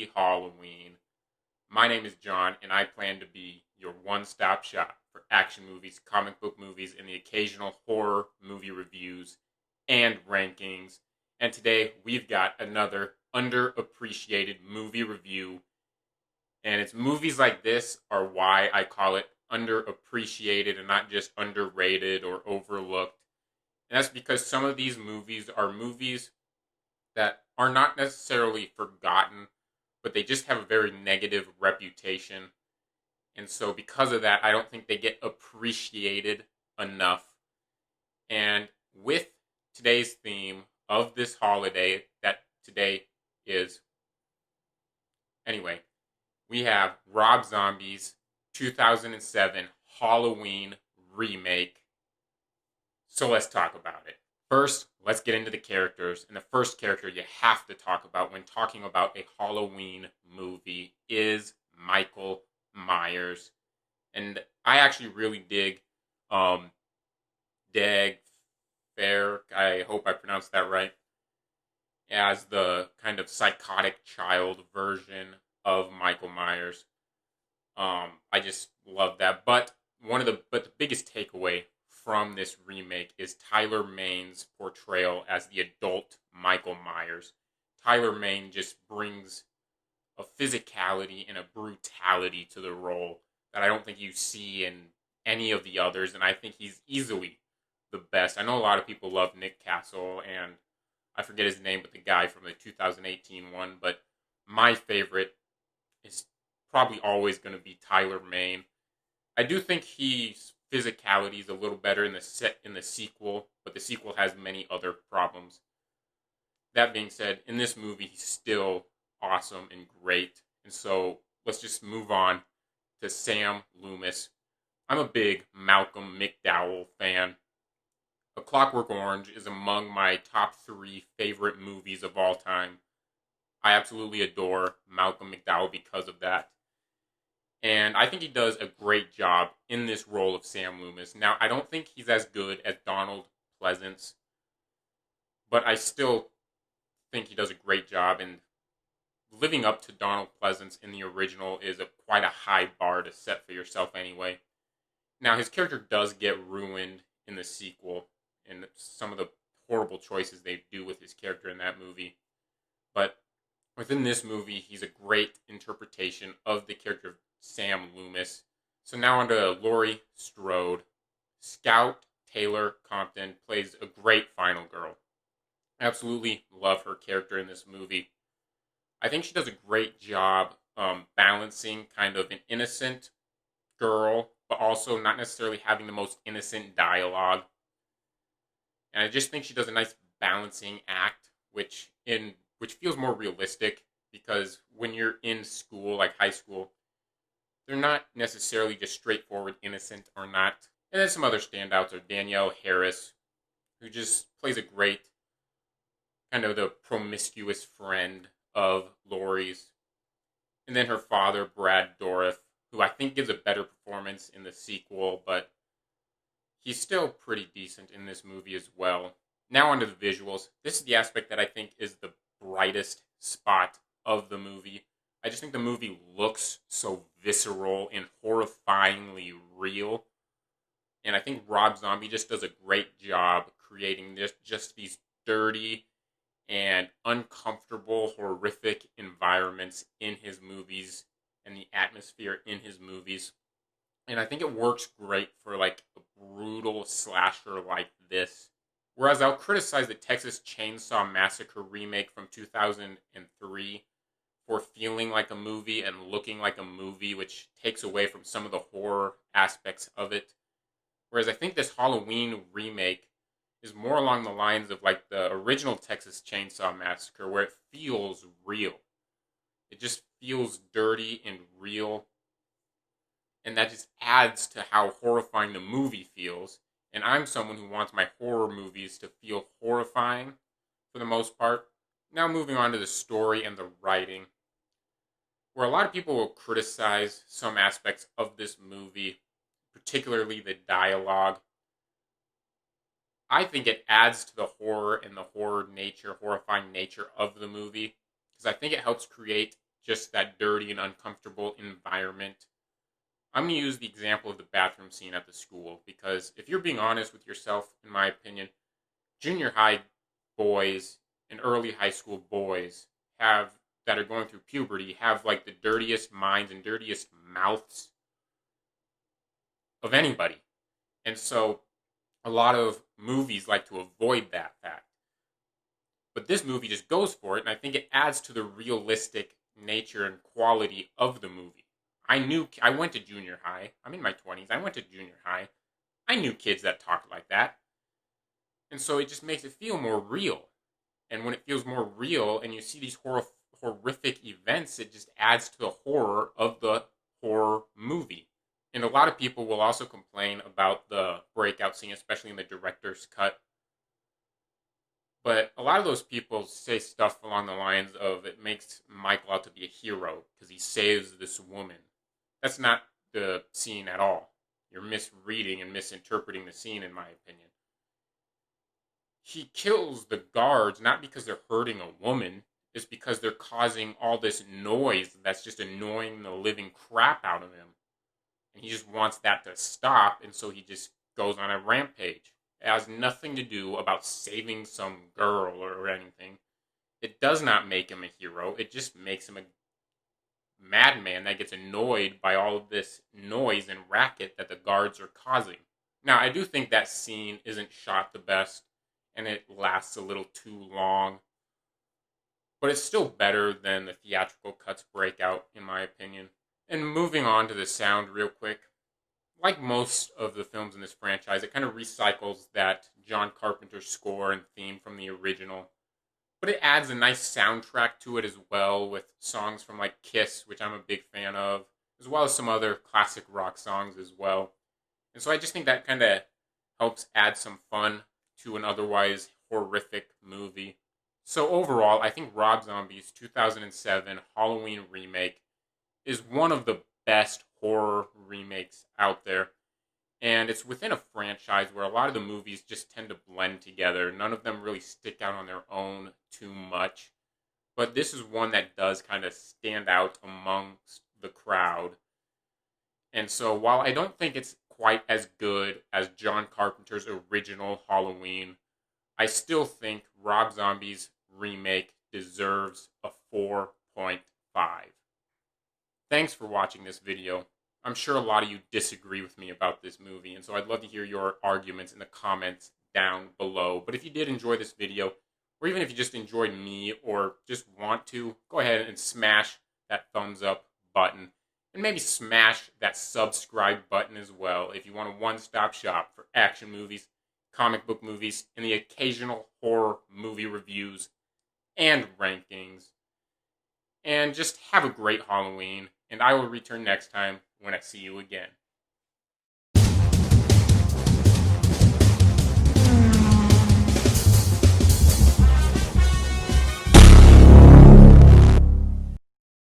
happy Halloween. My name is John, and I plan to be your one-stop shop for action movies, comic book movies, and the occasional horror movie reviews and rankings. And today we've got another underappreciated movie review. And it's movies like this are why I call it underappreciated and not just underrated or overlooked. And that's because some of these movies are movies that are not necessarily forgotten, but they just have a very negative reputation. And so, because of that, I don't think they get appreciated enough. And with today's theme of this holiday, that today is, anyway, we have Rob Zombie's 2007 Halloween remake. So, let's talk about it. First, let's get into the characters. And the first character you have to talk about when talking about a Halloween movie is Michael Myers. And I actually really dig Dag Fair, I hope I pronounced that right, as the kind of psychotic child version of Michael Myers. I just love that. But the biggest takeaway from this remake is Tyler Mane's portrayal as the adult Michael Myers. Tyler Mane just brings a physicality and a brutality to the role that I don't think you see in any of the others, and I think he's easily the best. I know a lot of people love Nick Castle, and I forget his name, but the guy from the 2018 one, but my favorite is probably always going to be Tyler Mane. I do think he's physicality is a little better in the sequel, but the sequel has many other problems. That being said, in this movie, he's still awesome and great. And so let's just move on to Sam Loomis. I'm a big Malcolm McDowell fan. A Clockwork Orange is among my top 3 favorite movies of all time. I absolutely adore Malcolm McDowell because of that. And I think he does a great job in this role of Sam Loomis. Now, I don't think he's as good as Donald Pleasence, but I still think he does a great job. And living up to Donald Pleasence in the original is quite a high bar to set for yourself anyway. Now, his character does get ruined in the sequel, and some of the horrible choices they do with his character in that movie. But within this movie, he's a great interpretation of the character of Sam Loomis. So now on to Laurie Strode. Scout Taylor-Compton plays a great final girl. Absolutely love her character in this movie. I think she does a great job balancing kind of an innocent girl, but also not necessarily having the most innocent dialogue. And I just think she does a nice balancing act, which feels more realistic, because when you're in school, like high school, they're not necessarily just straightforward innocent or not. And then some other standouts are Danielle Harris, who just plays a great kind of the promiscuous friend of Laurie's. And then her father, Brad Dourif, who I think gives a better performance in the sequel, but he's still pretty decent in this movie as well. Now onto the visuals. This is the aspect that I think is the brightest spot of the movie. I just think the movie looks so visceral and horrifyingly real. And I think Rob Zombie just does a great job creating just these dirty and uncomfortable, horrific environments in his movies and the atmosphere in his movies. And I think it works great for like a brutal slasher like this. Whereas I'll criticize the Texas Chainsaw Massacre remake from 2003 for feeling like a movie and looking like a movie, which takes away from some of the horror aspects of it. Whereas I think this Halloween remake is more along the lines of like the original Texas Chainsaw Massacre, where it feels real. It just feels dirty and real. And that just adds to how horrifying the movie feels. And I'm someone who wants my horror movies to feel horrifying for the most part. Now moving on to the story and the writing, where a lot of people will criticize some aspects of this movie, particularly the dialogue. I think it adds to the horror and the horrifying nature of the movie, because I think it helps create just that dirty and uncomfortable environment. I'm going to use the example of the bathroom scene at the school because if you're being honest with yourself, in my opinion, junior high boys and early high school boys have that are going through puberty have like the dirtiest minds and dirtiest mouths of anybody. And so a lot of movies like to avoid that fact. But this movie just goes for it, and I think it adds to the realistic nature and quality of the movie. I went to junior high. I'm in my 20s. I went to junior high. I knew kids that talked like that. And so it just makes it feel more real. And when it feels more real and you see these horrific events, it just adds to the horror of the horror movie. And a lot of people will also complain about the breakout scene, especially in the director's cut. But a lot of those people say stuff along the lines of it makes Michael out to be a hero because he saves this woman. That's not the scene at all. You're misreading and misinterpreting the scene, in my opinion. He kills the guards not because they're hurting a woman, it's because they're causing all this noise that's just annoying the living crap out of him. And he just wants that to stop, and so he just goes on a rampage. It has nothing to do about saving some girl or anything. It does not make him a hero. It just makes him a madman that gets annoyed by all of this noise and racket that the guards are causing. Now, I do think that scene isn't shot the best, and it lasts a little too long. But it's still better than the theatrical cuts breakout, in my opinion. And moving on to the sound real quick. Like most of the films in this franchise, it kind of recycles that John Carpenter score and theme from the original. But it adds a nice soundtrack to it as well, with songs from like Kiss, which I'm a big fan of, as well as some other classic rock songs as well. And so I just think that kind of helps add some fun to an otherwise horrific movie. So overall, I think Rob Zombie's 2007 Halloween remake is one of the best horror remakes out there. And it's within a franchise where a lot of the movies just tend to blend together. None of them really stick out on their own too much. But this is one that does kind of stand out amongst the crowd. And so while I don't think it's quite as good as John Carpenter's original Halloween, I still think Rob Zombie's remake deserves a 4.5. Thanks for watching this video. I'm sure a lot of you disagree with me about this movie, and so I'd love to hear your arguments in the comments down below. But if you did enjoy this video, or even if you just enjoyed me or just want to, go ahead and smash that thumbs up button. And maybe smash that subscribe button as well if you want a one-stop shop for action movies, comic book movies, and the occasional horror movie reviews and rankings. And just have a great Halloween, and I will return next time when I see you again.